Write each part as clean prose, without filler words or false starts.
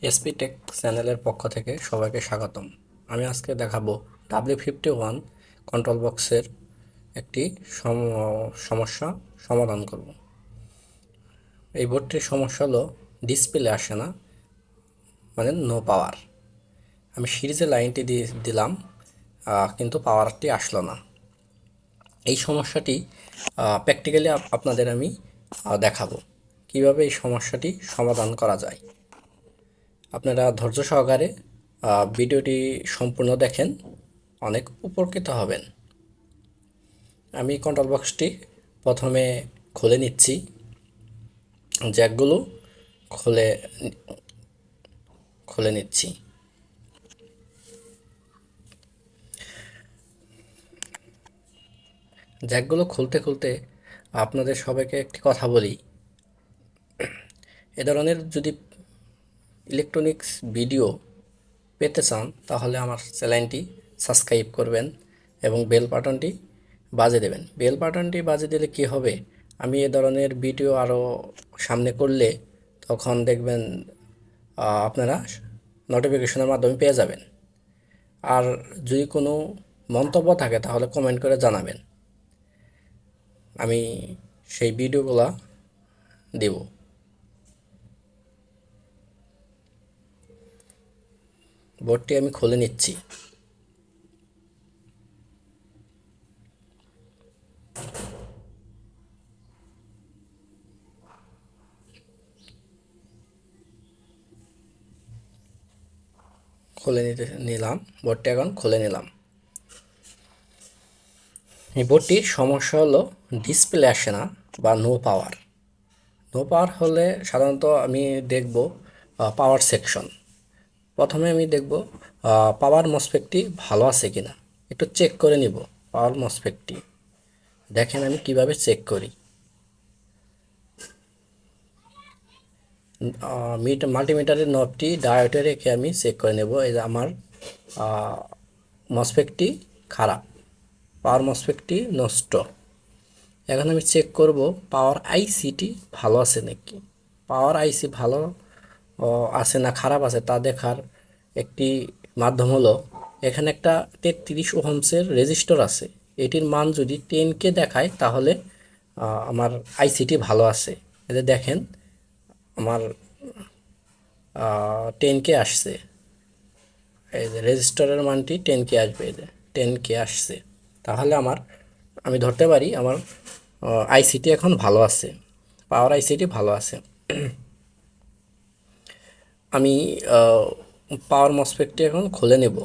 SP take চ্যানেলের পক্ষ থেকে সবাইকে স্বাগতম। আমি আজকে দেখাবো W51 কন্ট্রোল বক্সের একটি সমস্যা সমাধান করব। এই বোর্ডটির সমস্যা হলো ডিসপ্লে আসে না, মানে নো পাওয়ার। আমি সিরিজে লাইনটি দিলাম, কিন্তু পাওয়ারটি আসলো না। এই সমস্যাটি প্র্যাকটিক্যালি আপনাদের আমি দেখাবো কিভাবে এই সমস্যাটি সমাধান করা যায়। আপনারা ধৈর্য সহকারে ভিডিওটি সম্পূর্ণ দেখেন, অনেক উপকৃত হবেন। আমি কন্ট্রোল বক্সটি প্রথমে খুলে নিচ্ছি, জ্যাকগুলো খুলে খুলে নিচ্ছি। জ্যাকগুলো খুলতে খুলতে আপনাদের সবাইকে একটি কথা বলি, এ ধরনের যদি ইলেকট্রনিক্স ভিডিও পেতে চান তাহলে আমার চ্যানেলটি সাবস্ক্রাইব করবেন এবং বেল বাটনটি বাজিয়ে দেবেন। বেল বাটনটি বাজিয়ে দিলে কি হবে, আমি এ ধরনের ভিডিও আরও সামনে করলে তখন দেখবেন আপনারা নোটিফিকেশনের মাধ্যমে পেয়ে যাবেন। আর যদি কোনো মন্তব্য থাকে তাহলে কমেন্ট করে জানাবেন, আমি সেই ভিডিওগুলো দেব। বোর্ডটি আমি খুলে নিচ্ছি। নিলাম বোর্ডটি, এখন খুলে নিলাম। এই বোর্ডটির সমস্যা হলো ডিসপ্লে আসে না বা নো পাওয়ার। নো পাওয়ার হলে সাধারণত আমি দেখব পাওয়ার সেকশন। প্রথমে আমি দেখব পাওয়ার মসফেটটি ভালো আছে কিনা, একটু চেক করে নিব পাওয়ার মসফেটটি। দেখেন আমি কিভাবে চেক করি। মাল্টিমিটারের নবটি ডায়োডে রেখে আমি চেক করে নেব। এই যে আমার মসফেটটি খারাপ, পাওয়ার মসফেটটি নষ্ট। এখন আমি চেক করব পাওয়ার আইসিটি ভালো আছে নাকি। পাওয়ার আইসি ভালো আছে না খারাপ আছে তা দেখার একটি মাধ্যম হলো, এখানে একটা 33 ওহমসের রেজিস্টর আছে। এটির মান যদি 10K দেখায় তাহলে আমার আইসিটি ভালো আছে। এতে দেখেন আমার 10K আসছে। এই যে রেজিস্টরের মানটি 10K আসবে, এই যে 10K আসছে। তাহলে আমি ধরতে পারি আমার আইসিটি এখন ভালো আছে, পাওয়ার আইসিটি ভালো আছে। আমি পাওয়ার মসফেটটি এখন খুলে নেব,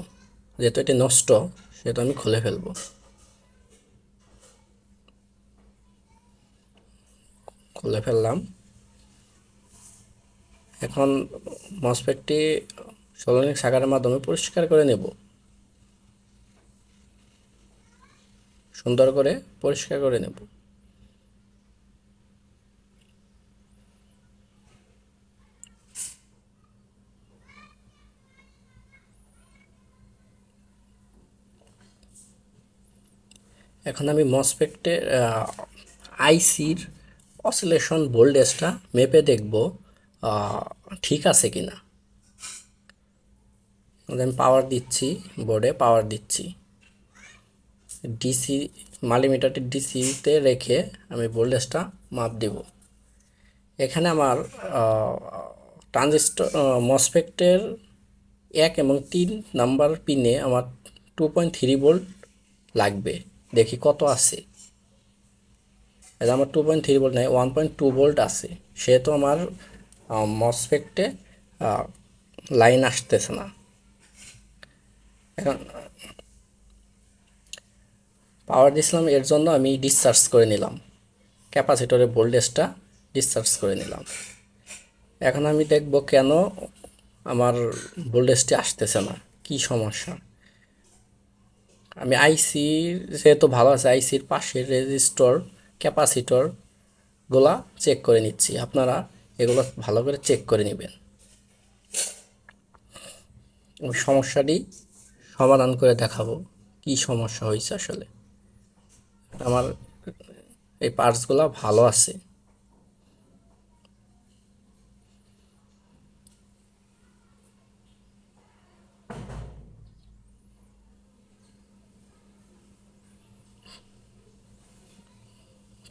যেহেতু এটি নষ্ট সেহেতু আমি খুলে ফেলব। খুলে ফেললাম। এখন মসফেটটি সলোনিক সাগারের মাধ্যমে পরিষ্কার করে নেব, সুন্দর করে পরিষ্কার করে নেব। এখন আমি মসফেটের আইসির অসিলেশন ভোল্টেজটা মেপে দেখব ঠিক আছে কিনা। আমি পাওয়ার দিচ্ছি, বোর্ডে পাওয়ার দিচ্ছি, ডিসি মাল্টিমিটারটি ডিসিতে রেখে আমি ভোল্টেজটা মাপ দেব। এখানে আমার ট্রানজিস্টর মসফেটের 1 এবং 3 নাম্বার পিনে আমার 2.3 ভোল্ট লাগবে। দেখি কত আছে। এটা আমার 2.3 ভোল্ট নাই, 1.2 ভোল্ট আছে। সেহেতু আমার মসফেটে লাইন আসতেছে না। এখন পাওয়ার দিছিলাম, এর জন্য আমি ডিসচার্জ করে নিলাম, ক্যাপাসিটরের ভোল্টেজটা ডিসচার্জ করে নিলাম। এখন আমি দেখব কেন আমার ভোল্টেজটি আসতেছে না, কি সমস্যা। আমি আইসি যেহেতু ভালো আছে, আইসির পাশের রেজিস্টর ক্যাপাসিটর গুলা চেক করে নিচ্ছি। আপনারা এগুলো ভালো করে চেক করে নেবেন। সমস্যাটি সমাধান করে দেখাবো কি সমস্যা হয়েছে আসলে। আমার এই পার্টসগুলো ভালো আছে।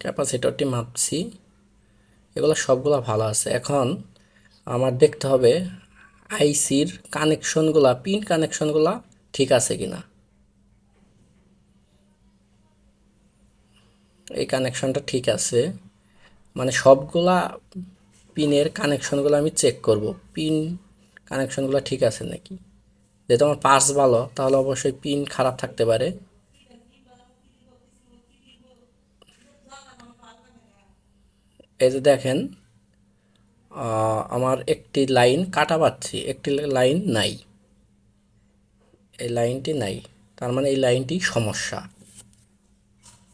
ক্যাপাসিটরটি মাপছি, এগুলো সবগুলো ভালো আছে। এখন আমার দেখতে হবে আইসির কানেকশনগুলা, পিন কানেকশনগুলা ঠিক আছে কিনা। এই কানেকশনটা ঠিক আছে, মানে সবগুলা পিনের কানেকশনগুলো আমি চেক করব, পিন কানেকশনগুলো ঠিক আছে নাকি। যেহেতু আমার পার্টস ভালো, তাহলে অবশ্যই পিন খারাপ থাকতে পারে। এই যে দেখেন, আমার একটি লাইন কাটা পাচ্ছি, একটি লাইন নাই, এই লাইনটি নাই, তার মানে এই লাইনটি সমস্যা।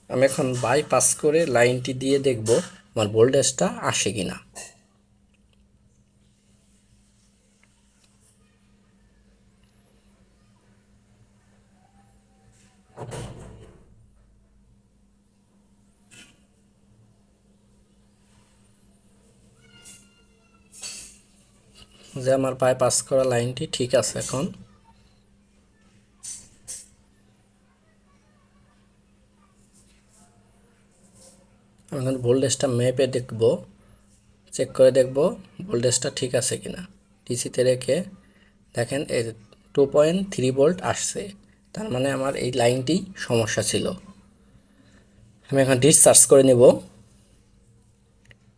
আমি এখন বাইপাস করে লাইনটি দিয়ে দেখব আমার ভোল্টেজটা আসে কিনা। যে আমার বাইপাস করা লাইনটি ঠিক আছে। এখন আমি এখন ভোল্টেজটা মেপে দেখব, চেক করে দেখব ভোল্টেজটা ঠিক আছে কিনা। ডিসিতে রেখে দেখেন এই 2.3 ভোল্ট আসছে, তার মানে আমার এই লাইনটি সমস্যা ছিল। আমি এখন ডিসচার্জ করে নেব,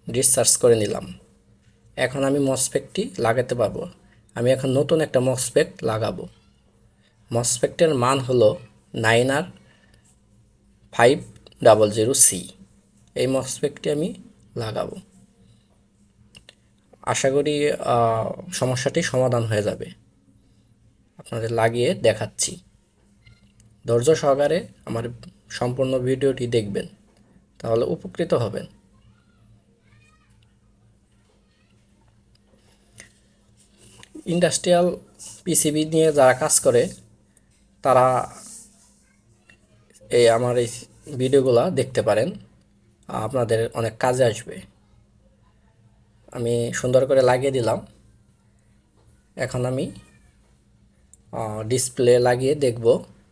ডিসচার্জ করে নিলাম। এখন আমি মসফেটটি লাগাতে পারবো। আমি এখন নতুন একটা মসফেট লাগাবো। মসফেটের মান হলো 9R500C। এই মসফেটটি আমি লাগাবো। আশা করি সমস্যাটি সমাধান হয়ে যাবে। আপনাদের লাগিয়ে দেখাচ্ছি, ধৈর্য সহকারে আমার সম্পূর্ণ ভিডিওটি দেখবেন, তাহলে উপকৃত হবেন। ইন্ডাস্ট্রিয়াল পিসিবি নিয়ে যারা কাজ করে, তারা আমার এই ভিডিওগুলো দেখতে পারেন, আপনাদের অনেক কাজে আসবে। আমি সুন্দর করে লাগিয়ে দিলাম। এখন আমি ডিসপ্লে লাগিয়ে দেখব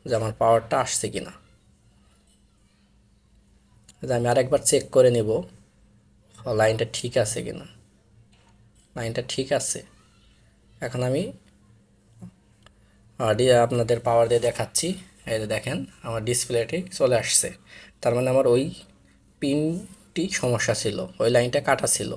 যে আমার পাওয়ারটা আসছে কিনা। আমি আরেকবার চেক করে নেব লাইনটা ঠিক আছে কিনা। লাইনটা ঠিক আছে। এখন আমি আপনাদের পাওয়ার দিয়ে দেখাচ্ছি। এই যে দেখেন আমার ডিসপ্লেটি চলে আসছে, তার মানে আমার ওই পিনটি সমস্যা ছিল, ওই লাইনটা কাটা ছিল।